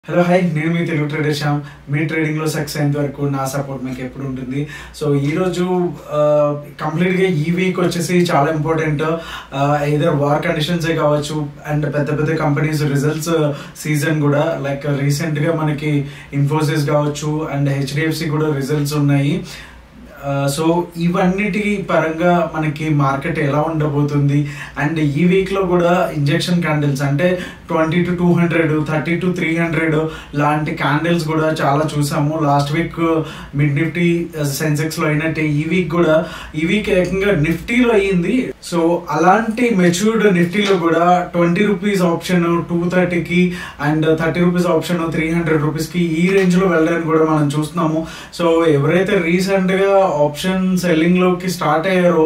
Hello hi, నేను మీ Telugu trader Shyam. మీ ట్రేడింగ్లో success అయినంత వరకు నా సపోర్ట్ మీకు ఎప్పుడు ఉంటుంది. సో ఈరోజు కంప్లీట్గా ఈ వీక్ వచ్చేసి చాలా ఇంపార్టెంట్. ఏదర్ వార్ కండిషన్సే కావచ్చు అండ్ పెద్ద పెద్ద కంపెనీస్ రిజల్ట్స్ సీజన్ కూడా, లైక్ రీసెంట్గా మనకి ఇన్ఫోసిస్ కావచ్చు అండ్ హెచ్డిఎఫ్సి కూడా రిజల్ట్స్ ఉన్నాయి. సో ఇవన్నిటి పరంగా మనకి మార్కెట్ ఎలా ఉండబోతుంది అండ్ ఈ వీక్లో కూడా ఇంజెక్షన్ క్యాండిల్స్ అంటే 20 to 200, 30 to 300 లాంటి క్యాండిల్స్ కూడా చాలా చూసాము. లాస్ట్ వీక్ మిడ్ నిఫ్టీ సెన్సెక్స్లో అయినట్టే ఈ వీక్ ఏకంగా నిఫ్టీలో అయ్యింది. సో అలాంటి మెచ్యూర్డ్ నిఫ్టీలో కూడా 20 రూపీస్ ఆప్షన్ 230కి అండ్ 30 రూపీస్ ఆప్షన్ 300 రూపీస్కి ఈ రేంజ్లో వెళ్ళడానికి కూడా మనం చూస్తున్నాము. సో ఎవరైతే రీసెంట్గా ఆప్షన్ సెల్లింగ్ లోకి స్టార్ట్ అయ్యారో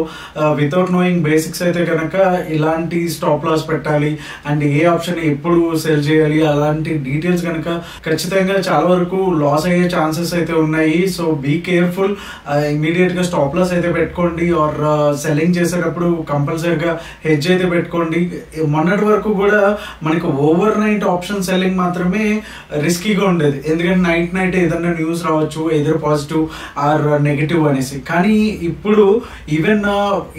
వితౌట్ నోయింగ్ బేసిక్స్ అయితే కనుక ఇలాంటి స్టాప్ లాస్ పెట్టాలి అండ్ ఏ ఆప్షన్ ఎప్పుడు సెల్ చేయాలి అలాంటి డీటెయిల్స్ కనుక ఖచ్చితంగా చాలా వరకు లాస్ అయ్యే ఛాన్సెస్ అయితే ఉన్నాయి. సో బీ కేర్ఫుల్, ఇమీడియట్ గా స్టాప్ లాస్ అయితే పెట్టుకోండి ఆర్ సెల్లింగ్ చేసేటప్పుడు కంపల్సరీగా హెడ్జ్ అయితే పెట్టుకోండి. మొన్నటి వరకు కూడా మనకి ఓవర్ నైట్ ఆప్షన్ సెల్లింగ్ మాత్రమే రిస్కీగా ఉండేది, ఎందుకంటే నైట్ ఏదైనా న్యూస్ రావచ్చు ఎదర్ పాజిటివ్ ఆర్ నెగిటివ్ అనేసి. కానీ ఇప్పుడు ఈవెన్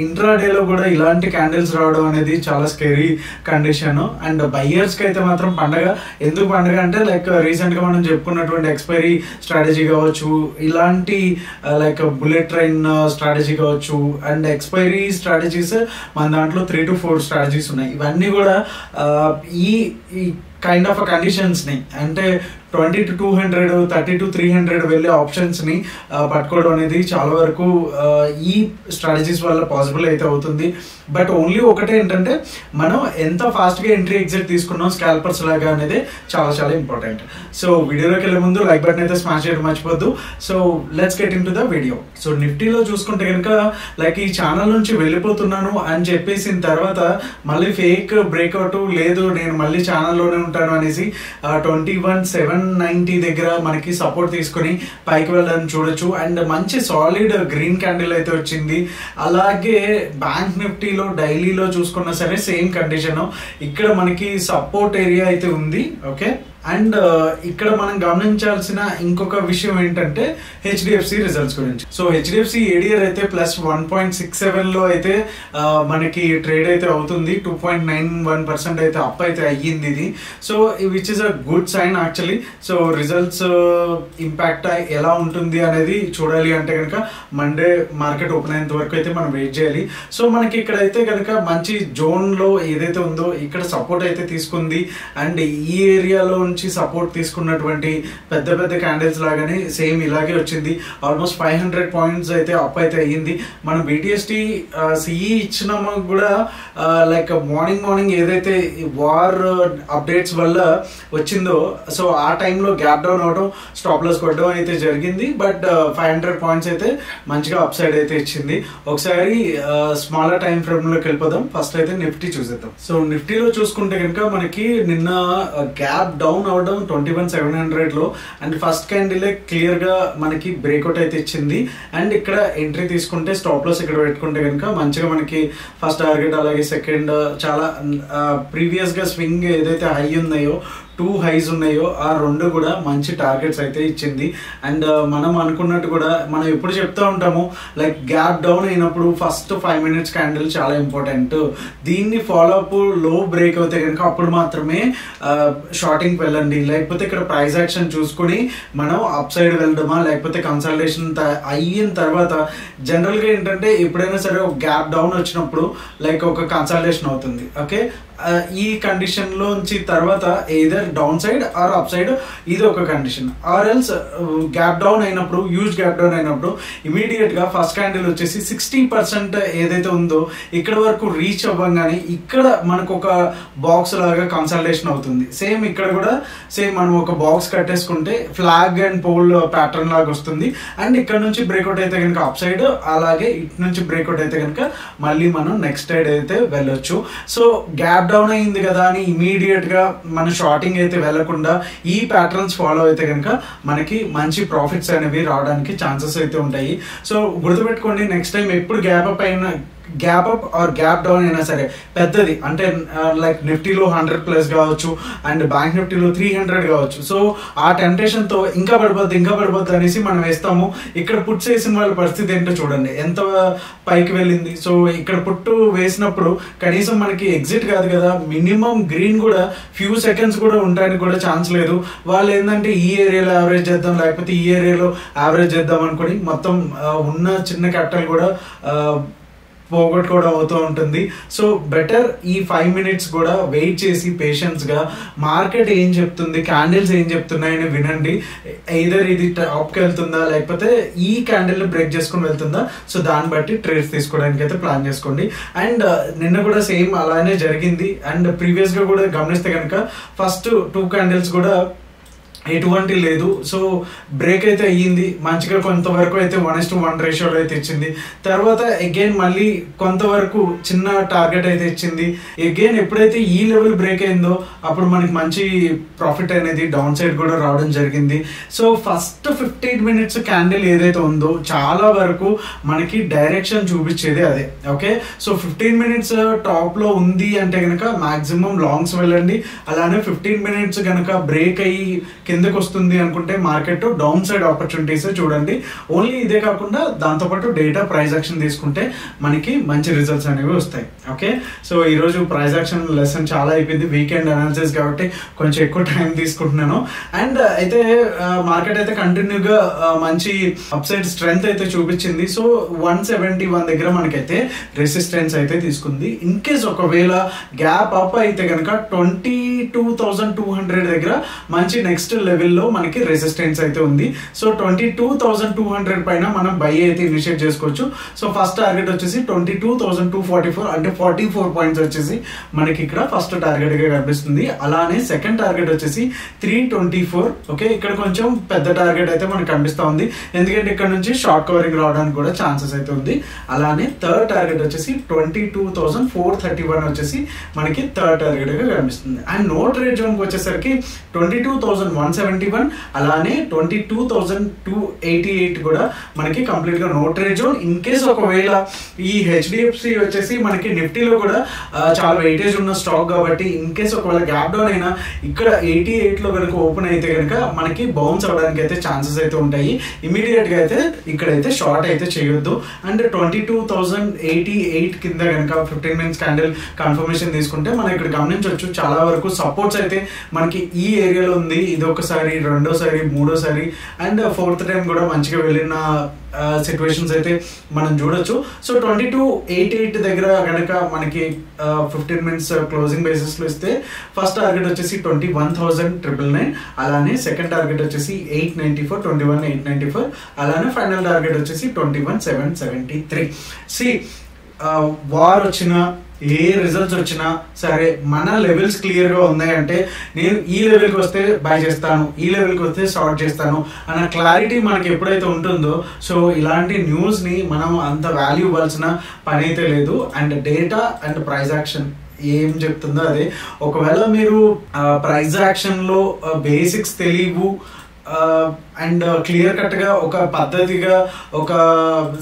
ఇంట్రాడేలో కూడా ఇలాంటి క్యాండిల్స్ రావడం అనేది చాలా స్కేరీ కండిషన్. అండ్ బయ్యర్స్ కి అయితే మాత్రం పండగ. ఎందుకు పండగ అంటే లైక్ రీసెంట్ గా మనం చెప్పుకున్నటువంటి ఎక్స్పైరీ స్ట్రాటజీ కావచ్చు, ఇలాంటి లైక్ బుల్లెట్ ట్రైన్ స్ట్రాటజీ కావచ్చు అండ్ ఎక్స్పైరీ స్ట్రాటజీస్ మన దాంట్లో 3 to 4 స్ట్రాటజీస్ ఉన్నాయి. ఇవన్నీ కూడా ఈ కైండ్ ఆఫ్ కండిషన్స్ని అంటే 20 to 200, 30 to 300 వెళ్ళే ఆప్షన్స్ని పట్టుకోవడం అనేది చాలా వరకు ఈ స్ట్రాటజీస్ వల్ల పాసిబుల్ అయితే అవుతుంది. బట్ ఓన్లీ ఒకటే ఏంటంటే మనం ఎంత ఫాస్ట్గా ఎంట్రీ ఎగ్జిట్ తీసుకున్నాం స్కాల్పర్స్ లాగా అనేది చాలా ఇంపార్టెంట్. సో వీడియోలోకి వెళ్ళే ముందు లైక్ బటన్ అయితే స్మాష్ చేయడం మర్చిపోద్దు. So let's get into the video. So నిఫ్టీలో చూసుకుంటే కనుక లైక్ ఈ ఛానల్ నుంచి వెళ్ళిపోతున్నాను అని చెప్పేసిన తర్వాత మళ్ళీ ఫేక్ బ్రేక్అవుట్ లేదు, నేను మళ్ళీ ఛానల్లోనే ఉంటాను అనేసి 21,790 దగ్గర మనకి సపోర్ట్ తీసుకుని పైకి వెళ్ళడానికి చూడొచ్చు. అండ్ మంచి సాలిడ్ గ్రీన్ క్యాండిల్ అయితే వచ్చింది. అలాగే బ్యాంక్ నిఫ్టీలో డైలీలో చూసుకున్నా సరే సేమ్ కండిషన్, ఇక్కడ మనకి సపోర్ట్ ఏరియా అయితే ఉంది. ఓకే, అండ్ ఇక్కడ మనం గమనించాల్సిన ఇంకొక విషయం ఏంటంటే హెచ్డిఎఫ్సి రిజల్ట్స్ గురించి. సో హెచ్డిఎఫ్సి ఏడిఆర్ అయితే +1.67లో అయితే మనకి ట్రేడ్ అయితే అవుతుంది. 2.91% అయితే అప్ అయితే అయ్యింది ఇది. So which is a good sign actually. So results impact ఎలా ఉంటుంది అనేది చూడాలి అంటే కనుక మండే మార్కెట్ ఓపెన్ అయ్యేంత వరకు అయితే మనం వెయిట్ చేయాలి. సో మనకి ఇక్కడైతే కనుక మంచి జోన్లో ఏదైతే ఉందో ఇక్కడ సపోర్ట్ అయితే తీసుకుంది. అండ్ ఈ ఏరియాలో సపోర్ట్ తీసుకున్నటువంటి పెద్ద క్యాండిల్స్ లాగానే సేమ్ ఇలాగే వచ్చింది. ఆల్మోస్ట్ 500 పాయింట్స్ అయితే అప్ అయితే అయ్యింది. మనం BTST సిఈ ఇచ్చినామో కూడా లైక్ మార్నింగ్ ఏదైతే వార్ అప్డేట్స్ వల్ల వచ్చిందో సో ఆ టైంలో గ్యాప్ డౌన్ అవడం, స్టాప్ లాస్ కొట్టడం అయితే జరిగింది. బట్ 500 పాయింట్స్ అయితే మంచిగా అప్ సైడ్ అయితే ఇచ్చింది. ఒకసారి స్మాలర్ టైం ఫ్రేమ్లోకి వెళ్ళిపోదాం. ఫస్ట్ అయితే నిఫ్టీ చూసేద్దాం. సో నిఫ్టీలో చూసుకుంటే కనుక మనకి నిన్న గ్యాప్ డౌన్ అవడం 21,700లో అండ్ ఫస్ట్ క్యాండిల్ క్లియర్ గా మనకి బ్రేక్అవుట్ అయితే ఇచ్చింది. అండ్ ఇక్కడ ఎంట్రీ తీసుకుంటే స్టాప్ లాస్ ఇక్కడ పెట్టుకుంటే కనుక మంచిగా మనకి ఫస్ట్ టార్గెట్ అలాగే సెకండ్ చాలా ప్రీవియస్ గా స్వింగ్ ఏదైతే హై ఉన్నాయో 2 హైస్ ఉన్నాయో ఆ 2 కూడా మంచి టార్గెట్స్ అయితే ఇచ్చింది. అండ్ మనం అనుకున్నట్టు కూడా మనం ఎప్పుడు చెప్తూ ఉంటాము లైక్ గ్యాప్ డౌన్ అయినప్పుడు ఫస్ట్ 5 minutes క్యాండిల్ చాలా ఇంపార్టెంట్. దీన్ని ఫాలో అప్ లో బ్రేక్ అవుతే కనుక అప్పుడు మాత్రమే షార్టింగ్ వెళ్ళండి. లేకపోతే ఇక్కడ ప్రైస్ యాక్షన్ చూసుకుని మనం అప్ సైడ్ వెళ్ళడమా లేకపోతే కన్సల్టేషన్ అయిన తర్వాత జనరల్గా ఏంటంటే ఎప్పుడైనా సరే ఒక గ్యాప్ డౌన్ వచ్చినప్పుడు లైక్ ఒక కన్సల్టేషన్ అవుతుంది. ఓకే, ఈ కండిషన్లోంచి తర్వాత either down side or up side ఇది ఒక condition. Or else gap down అయినప్పుడు హ్యూజ్ గ్యాప్ డౌన్ అయినప్పుడు ఇమీడియట్గా ఫస్ట్ క్యాండిల్ వచ్చేసి 60% ఏదైతే ఉందో ఇక్కడ వరకు రీచ్ అవ్వగానే ఇక్కడ మనకు ఒక బాక్స్ లాగా కన్సల్టేషన్ అవుతుంది. సేమ్ ఇక్కడ కూడా సేమ్ మనం ఒక బాక్స్ కట్టేసుకుంటే ఫ్లాగ్ అండ్ పోల్ ప్యాటర్న్ లాగా వస్తుంది. అండ్ ఇక్కడ నుంచి బ్రేక్అవుట్ అయితే కనుక అప్ సైడ్, అలాగే ఇటు నుంచి బ్రేక్అవుట్ అయితే కనుక మళ్ళీ మనం నెక్స్ట్ సైడ్ అయితే వెళ్ళొచ్చు. సో గ్యాప్ డౌన్ అయింది కదా అని ఇమీడియట్ గా మన షార్టింగ్ అయితే వెళ్లకుండా ఈ ప్యాటర్న్స్ ఫాలో అయితే కనుక మనకి మంచి ప్రాఫిట్స్ అనేవి రావడానికి ఛాన్సెస్ అయితే ఉంటాయి. సో గుర్తుపెట్టుకోండి, నెక్స్ట్ టైం ఎప్పుడు gap up or gap down అయినా సరే పెద్దది అంటే లైక్ నిఫ్టీలో 100+ కావచ్చు అండ్ బ్యాంక్ నిఫ్టీలో 300 కావచ్చు. సో ఆ టెంప్టేషన్తో ఇంకా పడిపోద్ది అనేసి మనం వేస్తాము. ఇక్కడ పుట్స్ వేసిన వాళ్ళ పరిస్థితి ఏంటో చూడండి, ఎంత పైకి వెళ్ళింది. సో ఇక్కడ పుట్టు వేసినప్పుడు కనీసం మనకి ఎగ్జిట్ కాదు కదా, మినిమం గ్రీన్ కూడా ఫ్యూ సెకండ్స్ కూడా ఉండడానికి కూడా ఛాన్స్ లేదు. వాళ్ళు ఏంటంటే ఈ ఏరియాలో యావరేజ్ చేద్దాం లేకపోతే ఈ ఏరియాలో యావరేజ్ చేద్దాం అనుకుని మొత్తం ఉన్న చిన్న క్యాపిటల్ కూడా పోగొట్టుకోవడం అవుతూ ఉంటుంది. సో బెటర్ ఈ 5 minutes కూడా వెయిట్ చేసి పేషెన్స్గా మార్కెట్ ఏం చెప్తుంది, క్యాండిల్స్ ఏం చెప్తున్నాయని వినండి. ఎయిదర్ ఇది టాప్కి వెళ్తుందా లేకపోతే ఈ క్యాండిల్ని బ్రేక్ చేసుకుని వెళ్తుందా, సో దాన్ని బట్టి ట్రేడ్స్ తీసుకోవడానికి అయితే ప్లాన్ చేసుకోండి. అండ్ నిన్న కూడా సేమ్ అలానే జరిగింది. అండ్ ప్రీవియస్గా కూడా గమనిస్తే కనుక ఫస్ట్ 2 candles కూడా ఎటువంటి లేదు. సో బ్రేక్ అయితే అయ్యింది మంచిగా, కొంతవరకు అయితే 1:1 రేషియోలో అయితే ఇచ్చింది. తర్వాత అగైన్ మళ్ళీ కొంతవరకు చిన్న టార్గెట్ అయితే ఇచ్చింది. అగైన్ ఎప్పుడైతే ఈ లెవెల్ బ్రేక్ అయిందో అప్పుడు మనకి మంచి ప్రాఫిట్ అనేది డౌన్ సైడ్ కూడా రావడం జరిగింది. సో ఫస్ట్ 15 minutes క్యాండిల్ ఏదైతే ఉందో చాలా వరకు మనకి డైరెక్షన్ చూపించేది అదే. ఓకే, సో 15 minutes టాప్లో ఉంది అంటే కనుక మాక్సిమం లాంగ్స్ వెళ్ళండి. అలానే 15 minutes కనుక బ్రేక్ అయ్యి కిందకు వస్తుంది అనుకుంటే మార్కెట్ డౌన్ సైడ్ ఆపర్చునిటీస్ చూడండి. ఓన్లీ ఇదే కాకుండా దాంతోపాటు డేటా ప్రైస్ యాక్షన్ తీసుకుంటే మనకి మంచి రిజల్ట్స్ అనేవి వస్తాయి. ఓకే, సో ఈరోజు ప్రైస్ యాక్షన్ లెసన్ చాలా అయిపోయింది, వీకెండ్ అనాలిసిస్ కాబట్టి కొంచెం ఎక్కువ టైం తీసుకుంటున్నాను. అండ్ అయితే మార్కెట్ అయితే కంటిన్యూగా మంచి అప్సైడ్ స్ట్రెంగ్త్ అయితే చూపించింది. సో 171 దగ్గర మనకైతే రెసిస్టెన్స్ అయితే తీసుకుంది. ఇన్ కేస్ ఒకవేళ గ్యాప్ అప్ అయితే కనుక 22,200 దగ్గర మంచి నెక్స్ట్ లెవెల్లో మనకి రెసిస్టెన్స్ అయితే ఉంది. సో 22,200 పైన మనం బై అయితే ఇనిషియేట్ చేసుకోవచ్చు. సో ఫస్ట్ టార్గెట్ వచ్చేసి 22,244 అంటే 44 పాయింట్స్ వచ్చేసి మనకి ఇక్కడ ఫస్ట్ టార్గెట్ గా కనిపిస్తుంది. అలానే సెకండ్ టార్గెట్ వచ్చేసి 324. ఓకే, ఇక్కడ కొంచెం పెద్ద టార్గెట్ అయితే మనకు కనిపిస్తా ఉంది, ఎందుకంటే ఇక్కడ నుంచి షార్ట్ కవరింగ్ రావడానికి కూడా ఛాన్సెస్ అయితే ఉంది. అలానే థర్డ్ టార్గెట్ వచ్చేసి 22,431 వచ్చేసి మనకి థర్డ్ టార్గెట్ గా కనిపిస్తుంది. అండ్ నో ట్రేడ్ జోన్ వచ్చేసరికి 22,171 అలానే 22,288 కూడా మనకి కంప్లీట్ గా no trade zone. In case ఒకవేళ ఈ హెచ్డిఎఫ్సి వచ్చేసి మనకి నిఫ్టీలో కూడా చాలా వెయిటేజ్ ఉన్న స్టాక్ కాబట్టి ఇన్ కేస్ ఒకవేళ గ్యాప్ డౌన్ అయినా ఇక్కడ 88 లో కనుక ఓపెన్ అయితే కనుక మనకి బౌన్స్ అవడానికి అయితే ఛాన్సెస్ అయితే ఉంటాయి. ఇమీడియట్ గా అయితే ఇక్కడైతే షార్ట్ అయితే చేయొద్దు. అండ్ 22,088 కింద కనుక 15 minutes క్యాండిల్ కన్ఫర్మేషన్ తీసుకుంటే మనం ఇక్కడ గమనించవచ్చు చాలా వరకు సపోర్ట్స్ అయితే మనకి ఈ ఏరియాలో ఉంది. ఇది ఒకసారి, రెండోసారి, మూడోసారి అండ్ 4th టైం కూడా మంచిగా వెళ్ళిన సిచ్యువేషన్స్ అయితే మనం చూడొచ్చు. సో 22,888 దగ్గర కనుక మనకి 15 minutes క్లోజింగ్ బేసిస్ లో ఇస్తే ఫస్ట్ టార్గెట్ వచ్చేసి 21,999 అలానే సెకండ్ టార్గెట్ వచ్చేసి 894, 21,894 అలానే ఫైనల్ టార్గెట్ వచ్చేసి 21,773. వార్ వచ్చినా ఏ రిజల్ట్స్ వచ్చినా సరే మన లెవెల్స్ క్లియర్గా ఉన్నాయంటే నేను ఈ లెవెల్కి వస్తే బై చేస్తాను, ఈ లెవెల్కి వస్తే షార్ట్ చేస్తాను అన్న క్లారిటీ మనకి ఎప్పుడైతే ఉంటుందో సో ఇలాంటి న్యూస్ని మనం అంత వాల్యూ ఇవ్వాల్సిన పని అయితే లేదు. And data and price action ఏం చెప్తుందో అదే. ఒకవేళ మీరు ప్రైస్ యాక్షన్లో బేసిక్స్ తెలియవు అండ్ క్లియర్ కట్గా ఒక పద్ధతిగా ఒక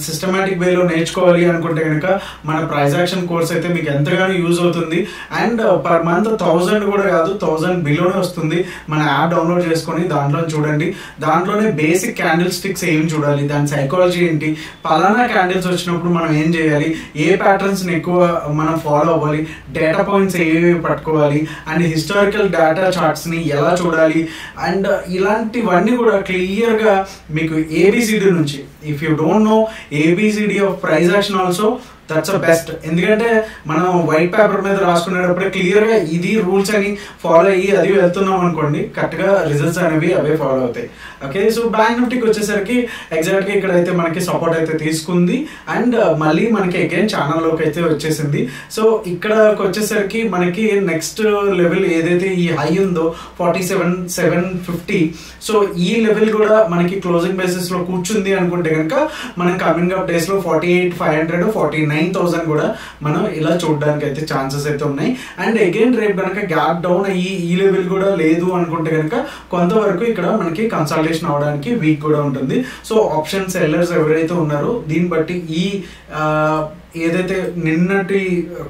సిస్టమేటిక్ వేలో నేర్చుకోవాలి అనుకుంటే కనుక మన ప్రైస్ యాక్షన్ కోర్స్ అయితే మీకు ఎంతగానో యూజ్ అవుతుంది. అండ్ పర్ మంత్ 1000 కూడా కాదు, 1000 బిలోనే వస్తుంది. మన యాప్ డౌన్లోడ్ చేసుకొని దాంట్లో చూడండి. దాంట్లోనే బేసిక్ క్యాండిల్ స్టిక్స్ ఏం చూడాలి, దాని సైకాలజీ ఏంటి, పలానా క్యాండిల్స్ వచ్చినప్పుడు మనం ఏం చేయాలి, ఏ ప్యాటర్న్స్ని ఎక్కువ మనం ఫాలో అవ్వాలి, డేటా పాయింట్స్ ఏవి పట్టుకోవాలి అండ్ హిస్టారికల్ డేటా చార్ట్స్ని ఎలా చూడాలి అండ్ ఇలాంటివన్నీ కూడా క్లియర్గా మీకు ఏబిసిడి నుంచి. If you don't know ABCD of price action also that's a best. ఎందుకంటే మనం వైట్ పేపర్ మీద రాసుకునేటప్పుడే క్లియర్గా ఇది రూల్స్ అని ఫాలో అయ్యి అది వెళ్తున్నాం అనుకోండి, కరెక్ట్గా రిజల్ట్స్ అనేవి అవే ఫాలో అవుతాయి. ఓకే, సో బ్యాంక్ నిఫ్టీకి వచ్చేసరికి ఎగ్జాక్ట్గా ఇక్కడైతే మనకి సపోర్ట్ అయితే తీసుకుంది అండ్ మళ్ళీ మనకి అగైన్ ఛానల్లోకి అయితే వచ్చేసింది. సో ఇక్కడకి వచ్చేసరికి మనకి నెక్స్ట్ లెవెల్ ఏదైతే ఈ హై ఉందో 47,750, సో ఈ లెవెల్ కూడా మనకి క్లోజింగ్ బేసిస్ లో కూర్చుంది అనుకుంటే కనుక మనం కమింగ్ అప్ డేస్ లో 48,500, 49,000 కూడా మనం ఇలా చూడడానికి అయితే ఛాన్సెస్ అయితే ఉన్నాయి. అండ్ అగైన్ రేపు కనుక గ్యాప్ డౌన్ అయ్యి ఈ లెవెల్ కూడా లేదు అనుకుంటే కనుక కొంతవరకు ఇక్కడ మనకి కన్సల్టేషన్ అవడానికి వీక్ కూడా ఉంటుంది. సో ఆప్షన్ సెల్లర్స్ ఎవరైతే ఉన్నారో దీన్ని బట్టి ఈ ఏదైతే నిన్నటి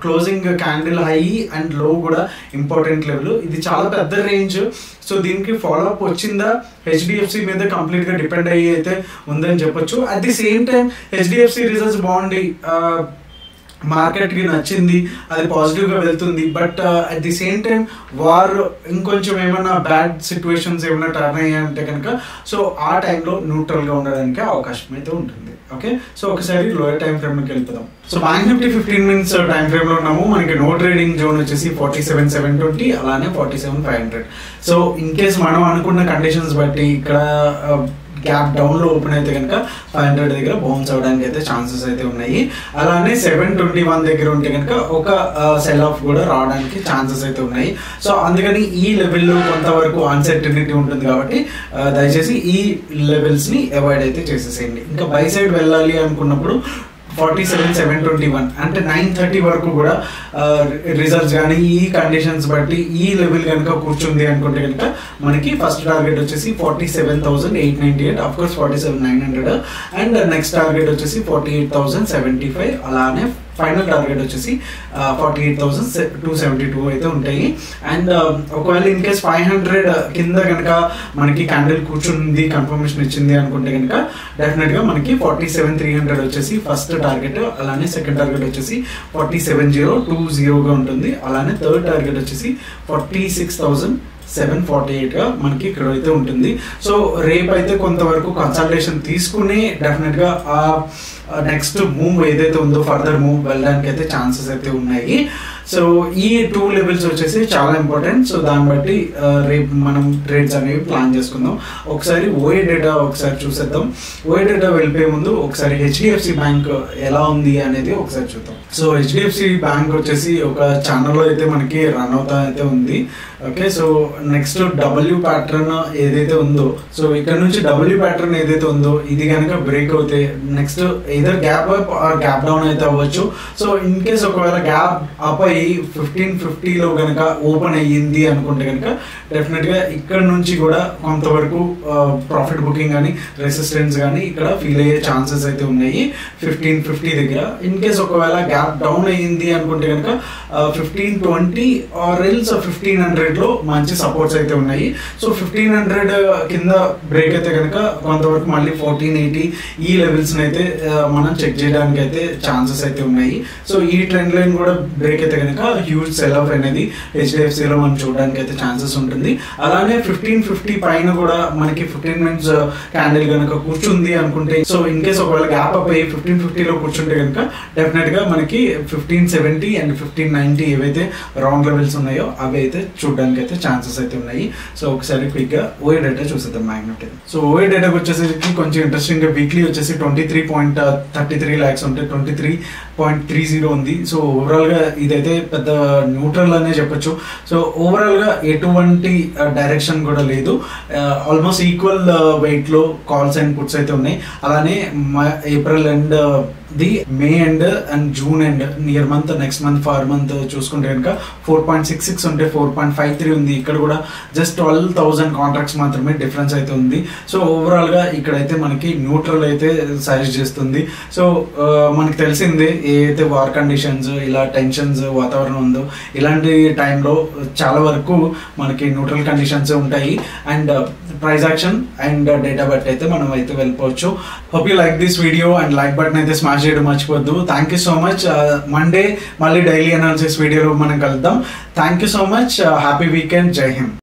క్లోజింగ్ క్యాండిల్ హై అండ్ లో కూడా ఇంపార్టెంట్ లెవెల్, ఇది చాలా పెద్ద రేంజ్. సో దీనికి ఫాలోఅప్ వచ్చిందా హెచ్డిఎఫ్సి మీద కంప్లీట్గా డిపెండ్ అయ్యి అయితే ఉందని చెప్పొచ్చు. At the same time HDFC results బాగుండి మార్కెట్కి నచ్చింది, అది పాజిటివ్గా వెళ్తుంది. But at the same time war ఇంకొంచెం ఏమైనా బ్యాడ్ సిచ్యువేషన్స్ ఏమైనా టర్న్ అయ్యాయంటే కనుక సో ఆ టైంలో న్యూట్రల్గా ఉండడానికి అవకాశం అయితే ఉంటుంది. ఓకే, సో ఒకసారి లోయర్ టైం ఫ్రేమ్లోకి వెళ్ళిపోదాం. So bank Nifty 15 minutes time ఫ్రేమ్లో ఉన్నాము. మనకి నో ట్రేడింగ్ జోన్ వచ్చేసి 47,720, అలానే 47,500. సో ఇన్ కేస్ మనం అనుకున్న కండిషన్స్ బట్టి ఇక్కడ గ్యాప్ డౌన్లో ఓపెన్ అయితే కనుక 500 దగ్గర బౌన్స్ అవ్వడానికి అయితే ఛాన్సెస్ అయితే ఉన్నాయి. అలానే 721 దగ్గర ఉంటే కనుక ఒక సెల్ ఆఫ్ కూడా రావడానికి ఛాన్సెస్ అయితే ఉన్నాయి. సో అందుకని ఈ లెవెల్లో కొంతవరకు అన్సర్టనిటీ ఉంటుంది కాబట్టి దయచేసి ఈ లెవెల్స్ని అవాయిడ్ అయితే చేసేసేయండి. ఇంకా బై సైడ్ వెళ్ళాలి అనుకున్నప్పుడు 47,721 అంటే 9:30 వరకు కూడా రిజల్ట్స్ కానీ ఈ కండిషన్స్ బట్టి ఈ లెవెల్ కనుక కూర్చుంది అనుకుంటే కనుక మనకి ఫస్ట్ టార్గెట్ వచ్చేసి 47,898, of course 47,900, and next target వచ్చేసి 48,075, అలానే ఫైనల్ టార్గెట్ వచ్చేసి 48,272 అయితే ఉంటాయి. అండ్ ఒకవేళ ఇన్ కేస్ 500 కింద కనుక మనకి క్యాండిల్ కూర్చుంది, కన్ఫర్మేషన్ ఇచ్చింది అనుకుంటే కనుక డెఫినెట్గా మనకి 47,300 వచ్చేసి ఫస్ట్ టార్గెట్, అలానే సెకండ్ టార్గెట్ వచ్చేసి 47,020గా ఉంటుంది. అలానే థర్డ్ టార్గెట్ వచ్చేసి 46,748గా మనకి ఇక్కడ అయితే ఉంటుంది. సో రేపు అయితే కొంతవరకు కన్సల్టేషన్ తీసుకుని డెఫినెట్గా నెక్స్ట్ మూవ్ ఏదైతే ఉందో ఫర్దర్ మూవ్ వెళ్ళడానికి అయితే ఛాన్సెస్ అయితే ఉన్నాయి. సో ఈ 2 లెవెల్స్ వచ్చేసి చాలా ఇంపార్టెంట్. సో దాన్ని బట్టి రేపు మనం ట్రేడ్స్ అనేవి ప్లాన్ చేసుకుందాం. ఒకసారి ఓఏ డేటా ఒకసారి చూసేద్దాం. ఓఏ డేటా వెళ్ళిపోయే ముందు ఒకసారి హెచ్డిఎఫ్సి బ్యాంక్ ఎలా ఉంది అనేది ఒకసారి చూద్దాం. సో హెచ్డిఎఫ్సి బ్యాంక్ వచ్చేసి ఒక ఛానల్లో అయితే మనకి రన్ అవుతా అయితే ఉంది. Okay, so next W pattern ఏదైతే ఉందో, సో ఇక్కడ నుంచి డబ్ల్యూ ప్యాటర్న్ ఏదైతే ఉందో ఇది కనుక బ్రేక్ అవుతే next either gap up or gap down అయితే అవ్వచ్చు. సో ఇన్ కేస్ ఒకవేళ గ్యాప్ అప్ అయ్యి 1550లో కనుక ఓపెన్ అయ్యింది అనుకుంటే కనుక డెఫినెట్గా ఇక్కడ నుంచి కూడా కొంతవరకు ప్రాఫిట్ బుకింగ్ కానీ రెసిస్టెన్స్ కానీ ఇక్కడ ఫీల్ అయ్యే ఛాన్సెస్ అయితే ఉన్నాయి 1550 దగ్గర. ఇన్ కేస్ ఒకవేళ గ్యాప్ డౌన్ అయ్యింది అనుకుంటే కనుక 1520 ఆర్ ఎల్స్ 1500లో మంచి సపోర్ట్స్ అయితే ఉన్నాయి. సో 1500 కింద బ్రేక్ అయితే కనుక కొంతవరకు మళ్ళీ 1480 ఈ లెవెల్స్ని అయితే మనం చెక్ చేయడానికి అయితే ఛాన్సెస్ అయితే ఉన్నాయి. సో ఈ ట్రెండ్ లైన్ కూడా బ్రేక్ అయితే కనుక హ్యూజ్ సెల్ ఆఫ్ అనేది హెచ్డిఎఫ్సిలో మనం చూడడానికి అయితే ఛాన్సెస్ ఉంటుంది. అలానే 1550 పైన కూడా మనకి 15 minutes క్యాండిల్ కనుక కూర్చుంది అనుకుంటే, సో ఇన్ కేస్ ఒకవేళ గ్యాప్ అప్ అయ్యి 1550లో కూర్చుంటే కనుక డెఫినెట్గా మనకి 1570 అండ్ 1590 ఏవైతే రౌండ్ లెవెల్స్ ఉన్నాయో అవి అయితే చూడడానికి అయితే ఛాన్సెస్ అయితే ఉన్నాయి. సో ఒకసారి క్విక్గా ఓఏ డేటా చూసేద్దాం బ్యాంక్ నిఫ్టీ. సో ఓఏ డేటాకి వచ్చేసరికి కొంచెం ఇంట్రెస్టింగ్ వీక్లీ వచ్చేసి 23.33 lakhs ఉంటే 23.30 ఉంది. సో ఓవరాల్గా ఇదైతే పెద్ద న్యూట్రల్ అనే చెప్పొచ్చు. సో ఓవరాల్గా ఎటువంటి డైరెక్షన్ కూడా లేదు, ఆల్మోస్ట్ ఈక్వల్ వెయిట్లో కాల్స్ అండ్ పుట్స్ అయితే ఉన్నాయి. అలానే April and the May and June and near month next month far month చూసుకుంటే కనుక 4.66 ఉంటే 4.53 ఉంది. ఇక్కడ కూడా జస్ట్ 12,000 కాంట్రాక్ట్స్ మాత్రమే డిఫరెన్స్ అయితే ఉంది. సో ఓవరాల్గా ఇక్కడైతే మనకి న్యూట్రల్ అయితే సజెస్ట్ చేస్తుంది. సో మనకి తెలిసిందే ఏదైతే వార్ కండిషన్స్ ఇలా టెన్షన్స్ వాతావరణం ఉందో ఇలాంటి టైంలో చాలా వరకు మనకి న్యూట్రల్ కండిషన్స్ ఉంటాయి. And price action and data బట్టి అయితే మనం అయితే వెళ్ళిపోవచ్చు. Hope you like this video and like button అయితే స్మాష్ చేయడం మర్చిపోద్దు. Thank you so much. Monday మళ్ళీ డైలీ అనాలిసిస్ వీడియోలో మనం కలుద్దాం. Thank you so much. Happy weekend. జై హింద్.